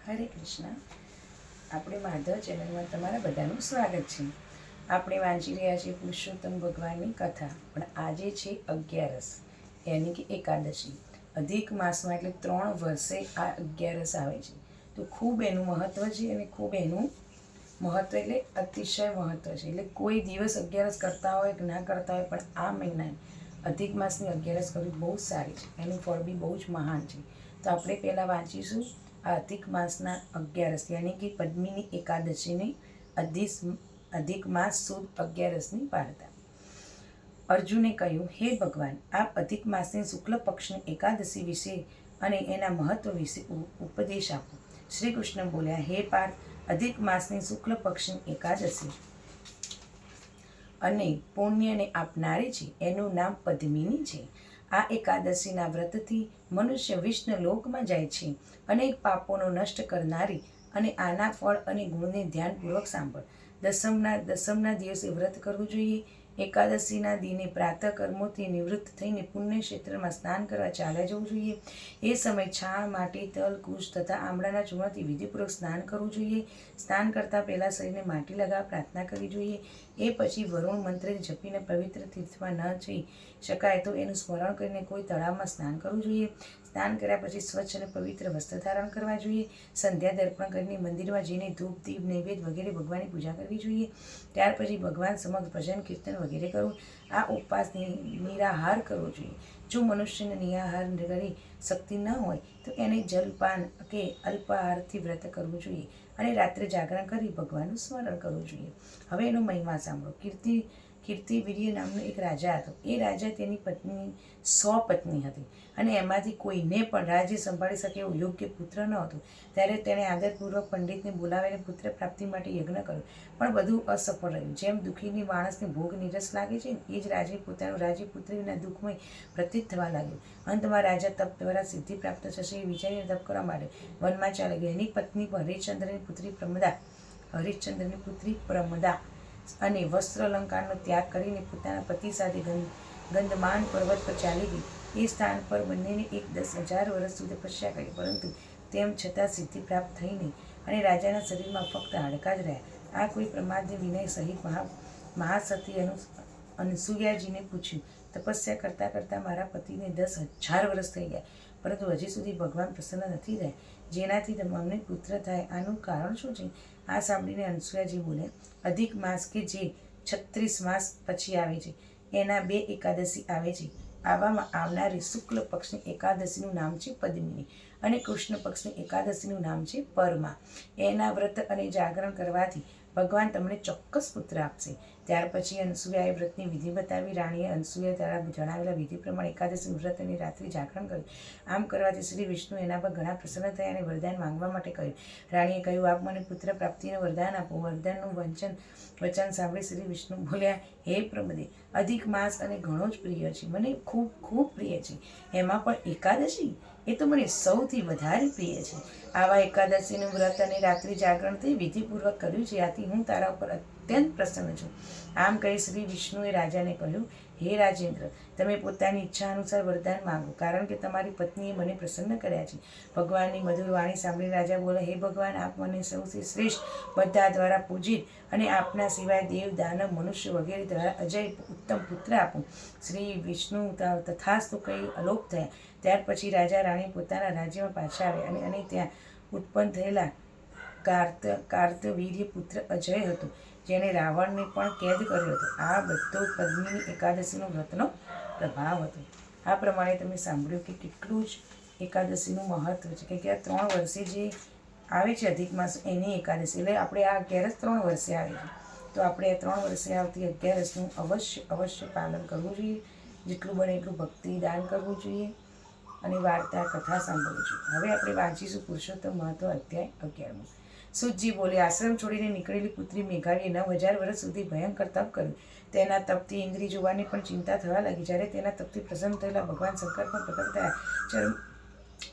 હરે કૃષ્ણ. આપણે માધવ ચેનલમાં તમારા બધાનું સ્વાગત છે. આપણે વાંચી રહ્યા છીએ પુરુષોત્તમ ભગવાનની કથા. પણ આજે છે 11 યાની કે એકાદશી. અધિક માસમાં એટલે 3 વર્ષે આ 11 આવે છે. તો ખૂબ એનું મહત્ત્વ છે અને ખૂબ એનું મહત્ત્વ એટલે અતિશય મહત્ત્વ છે. એટલે કોઈ દિવસ 11 કરતા હોય કે ના કરતા હોય, પણ આ મહિના અધિક માસની 11 કરવી બહુ સારી છે. એનું ફળ બી બહુ જ મહાન છે. તો આપણે પહેલાં વાંચીશું આ અધિક માસના 11 યાની કે પદ્મિની એકાદશીની અધિક માસ સુદ 11ની વાર્તા. અર્જુને કહ્યું, હે ભગવાન, આપ અધિક માસની શુક્લ પક્ષની એકાદશી વિશે અને એના મહત્વ વિશે ઉપદેશ આપો. શ્રી કૃષ્ણ બોલ્યા, હે પાર્થ, અધિક માસની શુક્લ પક્ષની એકાદશી અને પુણ્યને આપનારી છે. એનું નામ પદ્મિની છે. આ એકાદશીના વ્રતથી મનુષ્ય વિષ્ણુ લોકમાં જાય છે. અનેક પાપોનો નષ્ટ કરનારી અને આના ફળ અને ગુણને ધ્યાનપૂર્વક સાંભળ. દસમના દિવસે વ્રત કરવું જોઈએ. એકાદશીના દિને પ્રાતઃ કર્મોથી નિવૃત્ત થઈને પુણ્ય ક્ષેત્રમાં સ્નાન કરવા ચાલ્યા જવું જોઈએ. એ સમય છાણ, માટી, તલ, કુશ તથા આમળાના ચૂર્ણથી વિધિપૂર્વક સ્નાન કરવું જોઈએ. સ્નાન કરતાં પહેલાં શરીરને માટી લગાવી પ્રાર્થના કરવી જોઈએ. એ પછી વરુણ મંત્ર જપીને પવિત્ર તીર્થમાં ન જઈ શકાય તો એનું સ્મરણ કરીને કોઈ તળાવમાં સ્નાન કરવું જોઈએ. સ્નાન કર્યા પછી સ્વચ્છ અને પવિત્ર વસ્ત્ર ધારણ કરવા જોઈએ. સંધ્યા દર્પણ કરીને મંદિરમાં જઈને ધૂપ, દીપ, નૈવેદ્ય વગેરે ભગવાનની પૂજા કરવી જોઈએ. ત્યાર પછી ભગવાન સમક્ષ ભજન, કીર્તન વગેરે કરવું. આ ઉપવાસ નિરાહાર કરવો જોઈએ. જો મનુષ્યને નિરાહાર કરી શક્તિ ન હોય તો એને જલપાન કે અલ્પાહારથી વ્રત કરવું જોઈએ અને રાત્રે જાગરણ કરી ભગવાનનું સ્મરણ કરવું જોઈએ. હવે એનો મહિમા સાંભળો. કીર્તિવીર્ય નામનો એક રાજા હતો. એ રાજા તેની પત્ની 100 પત્ની હતી અને એમાંથી કોઈને પણ રાજ્ય સંભાળી શકે એવું યોગ્ય પુત્ર ન હતું. ત્યારે તેણે આદરપૂર્વક પંડિતને બોલાવીને પુત્ર પ્રાપ્તિ માટે યજ્ઞ કર્યો, પણ બધું અસફળ રહ્યું. જેમ દુઃખીની માણસને ભોગ નીરસ લાગે છે, એ જ રાજે પોતાનું રાજ્ય પુત્ર વિના દુઃખમય પ્રતીત થવા લાગ્યું. અંતમાં રાજા તપ દ્વારા સિદ્ધિ પ્રાપ્ત થશે એ વિચારીને તપ કરવા માટે વનમાં ચાલી ગયો. એની પત્ની હરિશ્ચંદ્રની પુત્રી પ્રમદા અને વસ્ત્ર અલંકારનો ત્યાગ કરીને પોતાના પતિ સાથે ગંધમાન પર્વત પર ચાલી ગઈ. એ સ્થાન પર બંનેને 10,000 વર્ષ સુધી તપસ્યા કરી, પરંતુ તેમ છતાં સિદ્ધિ પ્રાપ્ત થઈ નહીં અને રાજાના શરીરમાં ફક્ત હાડકાં જ રહ્યા. આ કોઈ પ્રમાદને વિનય સહિત મહાસતી અનસુયાજીને પૂછ્યું, તપસ્યા કરતાં કરતાં મારા પતિને 10,000 વર્ષ થઈ ગયા, પરંતુ હજી સુધી ભગવાન પ્રસન્ન નથી રહ્યા, જેનાથી અમને પુત્ર થાય. આનું કારણ શું છે? આ સાંભળીને અનસુયાજી બોલ્યા, અધિક માસ કે જે 36 માસ પછી આવે છે, એના 2 એકાદશી આવે છે. આવામાં આવનારી શુક્લ પક્ષની એકાદશીનું નામ છે પદ્મિની અને કૃષ્ણ પક્ષની એકાદશીનું નામ છે પરમાં. એના વ્રત અને જાગરણ કરવાથી ભગવાન તમને ચોક્કસ પુત્ર આપશે. ત્યાર પછી અનસુયાએ વ્રતની વિધિ બતાવી. રાણીએ અનસુયા દ્વારા જણાવેલા વિધિ પ્રમાણે એકાદશીનું વ્રત અને રાત્રિ જાગરણ કર્યું. આમ કરવાથી શ્રી વિષ્ણુ એના પર ઘણા પ્રસન્ન થયા અને વરદાન માંગવા માટે કહ્યું. રાણીએ કહ્યું, આપ મને પુત્ર પ્રાપ્તિનું વરદાન આપો. વરદાનનું વચન સાંભળી શ્રી વિષ્ણુ બોલ્યા, હે પ્રમદે, અધિક માસ અને ઘણો જ પ્રિય છે, મને ખૂબ ખૂબ પ્રિય છે. એમાં પણ એકાદશી, એ તો મને સૌથી વધારે પ્રિય છે. આવા એકાદશીનું વ્રત અને રાત્રિ જાગરણથી વિધિપૂર્વક કર્યું છે. આથી હું તારા ઉપર અત્યંત પ્રસન્ન છું. આમ કહી શ્રી વિષ્ણુએ રાજાને કહ્યું, હે રાજેન્દ્ર, તમે પોતાની ઈચ્છા અનુસાર વરદાન માંગો, કારણ કે તમારી પત્નીએ મને પ્રસન્ન કર્યા છે. ભગવાનની મધુર વાણી સાંભળી રાજા બોલે, હે ભગવાન, આપ મને સૌથી શ્રેષ્ઠ બધા દ્વારા પૂજિત અને આપના સિવાય દેવ, દાનવ, મનુષ્ય વગેરે દ્વારા અજય ઉત્તમ પુત્ર આપો. શ્રી વિષ્ણુ તથાસ્તુ કહી અલોપ થયા. ત્યાર પછી રાજા રાણી પોતાના રાજ્યમાં પાછા આવ્યા અને ત્યાં ઉત્પન્ન થયેલા કાર્તવીર્ય પુત્ર અજય હતો, જેણે રાવણને પણ કેદ કર્યો હતો. આ બધો પદ્મિની એકાદશીનો વ્રતનો પ્રભાવ હતો. આ પ્રમાણે તમે સાંભળ્યું કે કેટલું જ એકાદશીનું મહત્વ છે, કે આ 3 વર્ષે જે આવે છે અધિક માસ, એની એકાદશી. એટલે આપણે આ 11 3 વર્ષે આવે છે, તો આપણે આ 3 વર્ષે આવતી 11નું અવશ્ય પાલન કરવું જોઈએ. જેટલું બને એટલું ભક્તિ દાન કરવું જોઈએ અને વાર્તા કથા સાંભળવી જોઈએ. હવે આપણે વાંચીશું પુરુષોત્તમ મહત્વ અધ્યાય 11. સુતજી બોલે, આશ્રમ છોડીને નીકળેલી પુત્રી મેઘાવીએ 9,000 વર્ષ સુધી ભયંકર તપ કર્યું. તેના તપથી ઇન્દ્રિય જોવાની પણ ચિંતા થવા લાગી. જ્યારે તેના તપથી પ્રસન્ન થયેલા ભગવાન શંકર પણ પ્રકટ થયા.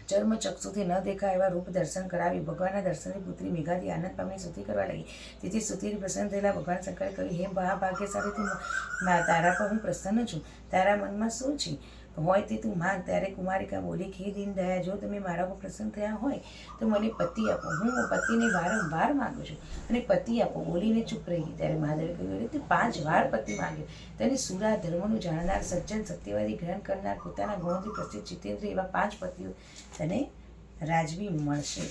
ચર્મચક્ષુથી ન દેખાય એવા રૂપ દર્શન કરાવી ભગવાનના દર્શનથી પુત્રી મેઘાદી આનંદ પામીને સ્તુતિ કરવા લાગી. તેથી સ્તુતિથી પ્રસન્ન થયેલા ભગવાન શંકરે કહ્યું, હે મહાભાગ્યશાળી, તું તારા પર હું પ્રસન્ન છું. તારા મનમાં શું છે? હોય તે તું માંગ. ત્યારે કુમારિકા બોલી, હે દીન દયા, જો તમે મારા પર પ્રસન્ન થયા હોય તો મને પતિ આપો. હું પતિને વારંવાર માગું છું અને પતિ આપો. બોલીને ચૂપ રહી ગઈ. ત્યારે મહાદેવે કહ્યું, તે 5 વાર પતિ માંગ્યો. તેને સુરા, ધર્મનું જાણનાર, સજ્જન, સત્યવાદી, ગ્રહણ કરનાર, પોતાના ગુણોથી પ્રસિદ્ધ, જીતેન્દ્ર એવા 5 પતિઓ તને રાજવી મળશે.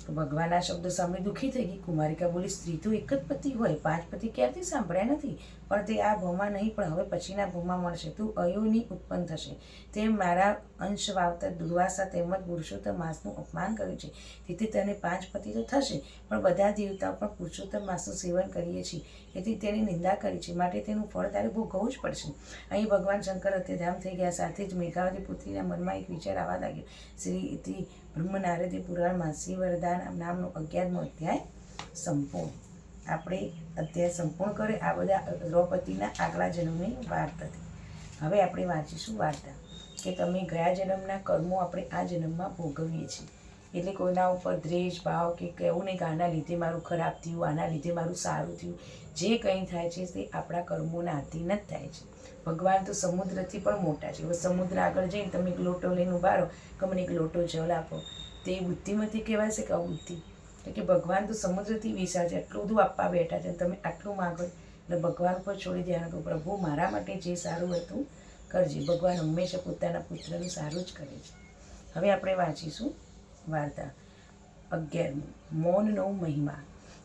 તો ભગવાન આ શબ્દ સાંભળી દુઃખી થઈ ગઈ. કુમારિકા બોલી, સ્ત્રી તો એક જ પતિ હોય, 5 પતિ ક્યારથી સાંભળ્યા નથી. પણ તે આ ભવમાં નહીં, પણ હવે પછીના ભવમાં મળશે. તું અયોની ઉત્પન્ન થશે. તે મારા અંશ વાવતર દુર્વાસા તેમજ પુરુષોત્તમ માસનું અપમાન કર્યું છે. તેથી તને 5 પતિ તો થશે, પણ બધા દેવતાઓ પણ પુરુષોત્તમ માસનું સેવન કરીએ છીએ, તેથી તેની નિંદા કરી છે, માટે તેનું ફળ તારે ભોગવવું જ પડશે. અહીં ભગવાન શંકર અત્યધામ થઈ ગયા. સાથે જ મેઘાવતી પુત્રીના મનમાં એક વિચાર આવવા લાગ્યો. શ્રી બ્રહ્મ નારદી પુરાણમાં શ્રી વરદાન નામનો 11મો અધ્યાય સંપૂર્ણ. આપણે અધ્યાય સંપૂર્ણ કરે. આ બધા દ્રૌપદીના આગલા જન્મની વાર્તા હતી. હવે આપણે વાંચીશું વાર્તા કે તમે ગયા જન્મના કર્મો આપણે આ જન્મમાં ભોગવીએ છીએ. એટલે કોઈના ઉપર દ્વેષ ભાવ કે કહેવું નહીં કે આના લીધે મારું ખરાબ થયું, આના લીધે મારું સારું થયું. જે કંઈ થાય છે તે આપણા કર્મોના આધીન જ થાય છે. ભગવાન તો સમુદ્રથી પણ મોટા છે. હવે સમુદ્ર આગળ જઈને તમે એક લોટો લઈને ઉભા રહો કે મને એક લોટો જળ આપો, તે બુદ્ધિમાંથી કહેવાય છે કે અબુદ્ધિ? કે ભગવાન તો સમુદ્રથી વિશાળ છે, આટલું બધું આપવા બેઠા છે, તમે આટલું માગો એટલે ભગવાન પર છોડી દેવાનું કે પ્રભુ મારા માટે જે સારું હતું કરજે. ભગવાન હંમેશા પોતાના પુત્રનું સારું જ કરે છે. હવે આપણે વાંચીશું વાર્તા 11. મૌનનો મહિમા.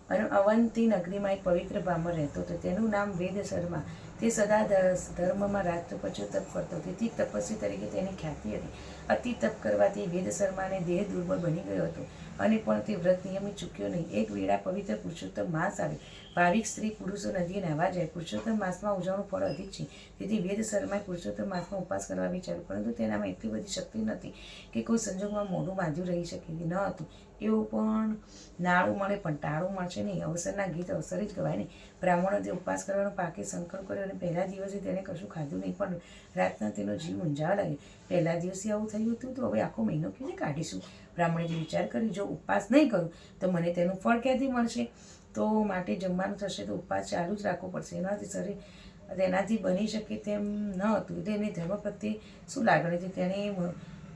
અને અવંતી નગરીમાં એક પવિત્ર બ્રાહ્મણ રહેતો હતો. તેનું નામ વેદ શર્મા. તે સદા ધર્મમાં રાત્રોપચો તપ કરતો. તેથી તપસ્વી તરીકે તેની ખ્યાતિ હતી. અતિ તપ કરવાથી વેદ શર્માને દેહ દુર્બળ બની ગયો હતો અને પણ તે વ્રત નિયમિત ચૂક્યો નહીં. એક વેળા પવિત્ર પુરુષોત્તમ માસ આવે. ભાવિક સ્ત્રી પુરુષો નદીએ નાહવા જાય. પુરુષોત્તમ માસમાં ઉજવણું ફળ અધિક છે. તેથી વેદ શર્માએ પુરુષોત્તમ માસમાં ઉપવાસ કરવા વિચાર્યું, પરંતુ તેનામાં એટલી બધી શક્તિ નહોતી કે કોઈ સંજોગમાં મોઢું બાંધ્યું રહી શકે ન હતું. એવું પણ નાળું મળે પણ ટાળું મળશે નહીં. અવસરના ગીત અવસરે જ ગવાય નહીં. બ્રાહ્મણો તે ઉપવાસ કરવાનો પાકે સંકલ્પ કર્યો અને પહેલા દિવસે તેણે કશું ખાધું નહીં, પણ રાતના તેનો જીવ મૂંઝાવા લાગ્યો. પહેલા દિવસે આવું થયું હતું તો હવે આખો મહિનો કેવી રીતે કાઢીશું? બ્રાહ્મણે જે વિચાર કર્યો, જો ઉપવાસ નહીં કરું તો મને તેનું ફળ ક્યાંથી મળશે? તો માટે જમવાનું થશે તો ઉપવાસ ચાલુ જ રાખવો પડશે. એનાથી શરીર તેનાથી બની શકે તેમ ન હતું. એટલે એને ધર્મ પ્રત્યે શું લાગણી હતી, તેણે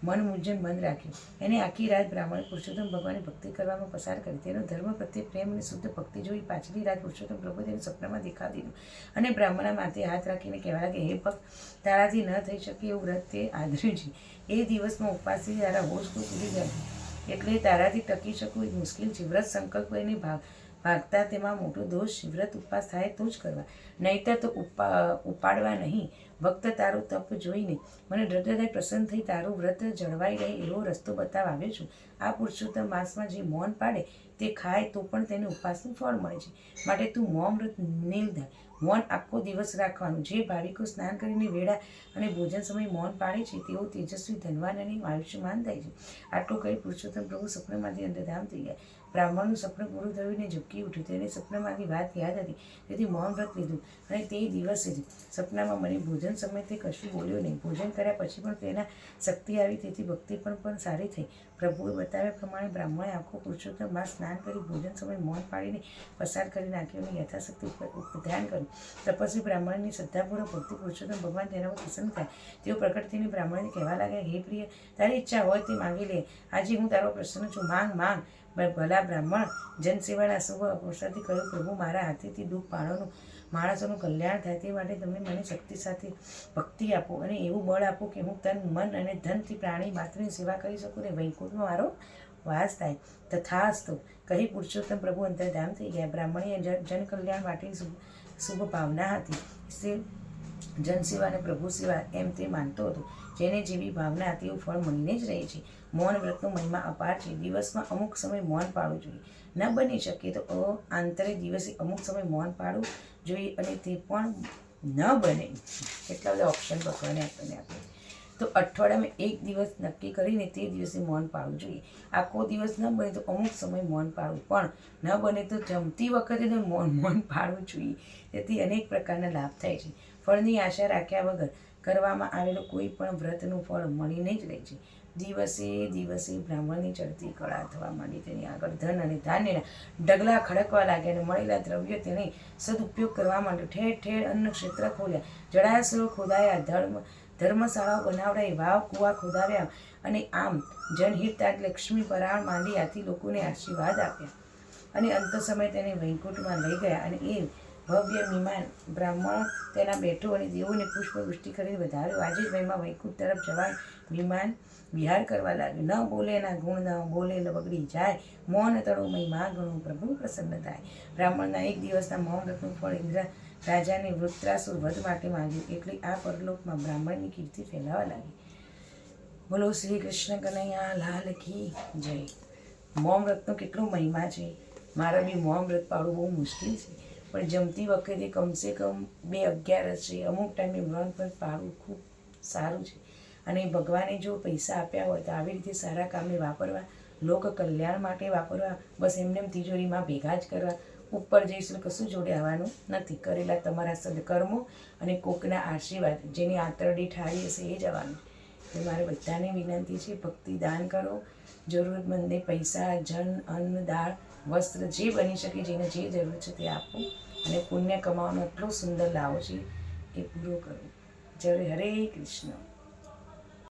મન મૂંઝન બંધ રાખ્યું. એને આખી રાત બ્રાહ્મણે પુરુષોત્તમ ભગવાનની ભક્તિ કરવામાં પસાર કરી. તેનો ધર્મ પ્રત્યે પ્રેમ અને શુદ્ધ ભક્તિ જોઈ પાછલી રાત પુરુષોત્તમ પ્રભુ તેને સપનામાં દેખાડી દીધું અને બ્રાહ્મણના માથે હાથ રાખીને કહેવા લાગે, હે ભક્ત, તારાથી ન થઈ શકે એવું વ્રત તે આદર્યું છે. એ દિવસમાં ઉપવાસથી તારા હોશ તો ભૂલી જાય, એટલે તારાથી ટકી શકવું એ મુશ્કેલ છે. વ્રત સંકલ્પ એને ભાગતા તેમાં મોટો દોષ. વ્રત ઉપવાસ થાય તો જ કરવા, નહીંતર તો ઉપાડવા નહીં. ભક્ત, તારું તપ જોઈને મને હૃદયથી પ્રસન્ન થઈ તારું વ્રત જળવાઈ રહે એવો રસ્તો બતાવવા આવ્યો છું. આ પુરુષોત્તમ માસમાં જે મૌન પાડે તે ખાય તો પણ તેને ઉપવાસનું ફળ મળે છે. માટે તું મૌન વ્રત નિર્ધાર. મૌન આખો દિવસ રાખવાનું. જે ભાવિકો સ્નાન કરીને વેળા અને ભોજન સમયે મૌન પાડે છે તેઓ તેજસ્વી, ધનવાન અને આયુષ્યમાન થાય છે. આટલું કહી પુરુષોત્તમ પ્રભુ સપનામાંથી અંતર્ધામ થઈ ગયા. બ્રાહ્મણનું સપનું પૂરું થયું ને ઝબકી ઉઠ્યું. તેને સપનામાંથી વાત યાદ હતી, તેથી મૌન વ્રત લીધું અને તે દિવસે જ સપનામાં મને ભોજન સમયે તે કશું બોલ્યો નહીં. ભોજન કર્યા પછી પણ તેના શક્તિ આવી, તેથી ભક્તિ પણ સારી થઈ. પ્રભુએ બતાવ્યા પ્રમાણે બ્રાહ્મણે આખો પુરુષોત્તમ માસ સ્નાન કરી ભોજન સમયે મૌન પાડીને પસાર કરી નાખ્યો અને યથાશક્તિ ધ્યાન કર્યું. તપસ્વી બ્રાહ્મણની શ્રદ્ધાપૂર્વક ભક્તિ પુરુષોત્તમ ભગવાન તેના પર પ્રસન્ન થાય. તેઓ પ્રકટ થઈને બ્રાહ્મણને કહેવા લાગ્યા, હે પ્રિય, તારી ઈચ્છા હોય તે માંગી લે. આજે હું તારો પ્રસન્ન છું, માંગ માંગ. ભલા બ્રાહ્મણ જનસેવાના શુભ અવસરથી કહ્યું, પ્રભુ, મારા હાથેથી દુઃખ પાળોનું માણસોનું કલ્યાણ થાય તે માટે તમે મને શક્તિ સાથે ભક્તિ આપો અને એવું બળ આપો કે હું તન, મન અને ધનથી પ્રાણી માત્રની સેવા કરી શકું ને વૈકુંઠમાં મારો વાસ થાય. તથાસ્તુ કહી પુરુષોત્તમ પ્રભુ અંતર્ધામ થઈ ગયા. બ્રાહ્મણીએ જન કલ્યાણ માટેની શુભ ભાવના હતી. તે જનસેવા અને પ્રભુ સેવા એમ તે માનતો હતો. જેને જેવી ભાવના હતી એવું ફળ મળીને જ રહે છે. મૌન વ્રતનો મહિમા અપાર છે. દિવસમાં અમુક સમય મૌન પાડવું જોઈએ. ન બની શકે તો આંતરે દિવસે અમુક સમય મૌન પાડવું જોઈએ અને તે પણ ન બને એટલા બધા ઓપ્શન ભગવાને આપણને આપે તો અઠવાડિયામાં એક દિવસ નક્કી કરીને તે દિવસે મૌન પાડવું જોઈએ. આખો દિવસ ન બને તો અમુક સમય મૌન પાડવું, પણ ન બને તો જમતી વખતે તો મૌન પાડવું જોઈએ. તેથી અનેક પ્રકારના લાભ થાય છે. ફળની આશા રાખ્યા વગર કરવામાં આવેલું કોઈ પણ વ્રતનું ફળ મળીને જ રહે છે. દિવસે દિવસે બ્રાહ્મણની ચડતી કળા થવા માંડી. તેની આગળ ધન અને ધાન્યના ડગલા ખડકવા લાગ્યા અને મળેલા દ્રવ્યો તેને સદુપયોગ કરવા માંડ્યો. ઠેર ઠેર અન્ન ક્ષેત્ર ખોલ્યા, જળાશયો ખોદાયા, ધર્મશાળાઓ બનાવડાવી, વાવ કૂવા ખોદાવ્યા અને આમ જનહિતાર્થ લક્ષ્મી પરાણ માંડી આથી લોકોને આશીર્વાદ આપ્યા. અને અંત સમય તેને વૈકુંઠમાં લઈ ગયા અને એ ભવ્ય વિમાન બ્રાહ્મણ તેના બેઠો અને દેવોને પુષ્પવૃષ્ટિ કરીને વધાર્યો. આજે જ મહિમા વૈકુંઠ તરફ જવા વિમાન વિહાર કરવા લાગ્યું. ન બોલે એના ગુણ, ન બોલે બગડી જાય, મૌન તળો મહિમા ગણું પ્રભુ પ્રસન્ન થાય. બ્રાહ્મણના એક દિવસના મૌન વ્રતનું ફળ ઇન્દ્ર રાજાને વૃત્રાસુર વધ માટે માંગ્યું, એટલે આ પરલોકમાં બ્રાહ્મણની કીર્તિ ફેલાવા લાગી. બોલો શ્રી કૃષ્ણ કનૈયા લાલ કી જય. મૌન વ્રતનો કેટલો મહિમા છે. મારા બી મૌન વ્રત પાડવું બહુ મુશ્કેલ છે, પણ જમતી વખતે કમસે કમ 2:11 છે, અમુક ટાઈમે મૌન વ્રત પાડવું ખૂબ સારું છે. અને ભગવાને જો પૈસા આપ્યા હોય તો આવી રીતે સારા કામે વાપરવા, લોક કલ્યાણ માટે વાપરવા. બસ એમને તિજોરીમાં ભેગા જ કરવા. ઉપર જઈશું કશું જોડે આવવાનું નથી. કરેલા તમારા સદકર્મો અને કોકના આશીર્વાદ, જેની આંતરડી ઠારી હશે એ જ આવવાનું. એટલે મારે બધાને વિનંતી છે, ભક્તિ દાન કરો. જરૂરતમંદને પૈસા, જન, અન્ન, દાળ, વસ્ત્ર જે બની શકે, જેને જે જરૂર છે તે આપો. અને પુણ્ય કમાવાનો એટલો સુંદર લાવો છે એ પૂરો કરો. જય હરે કૃષ્ણ.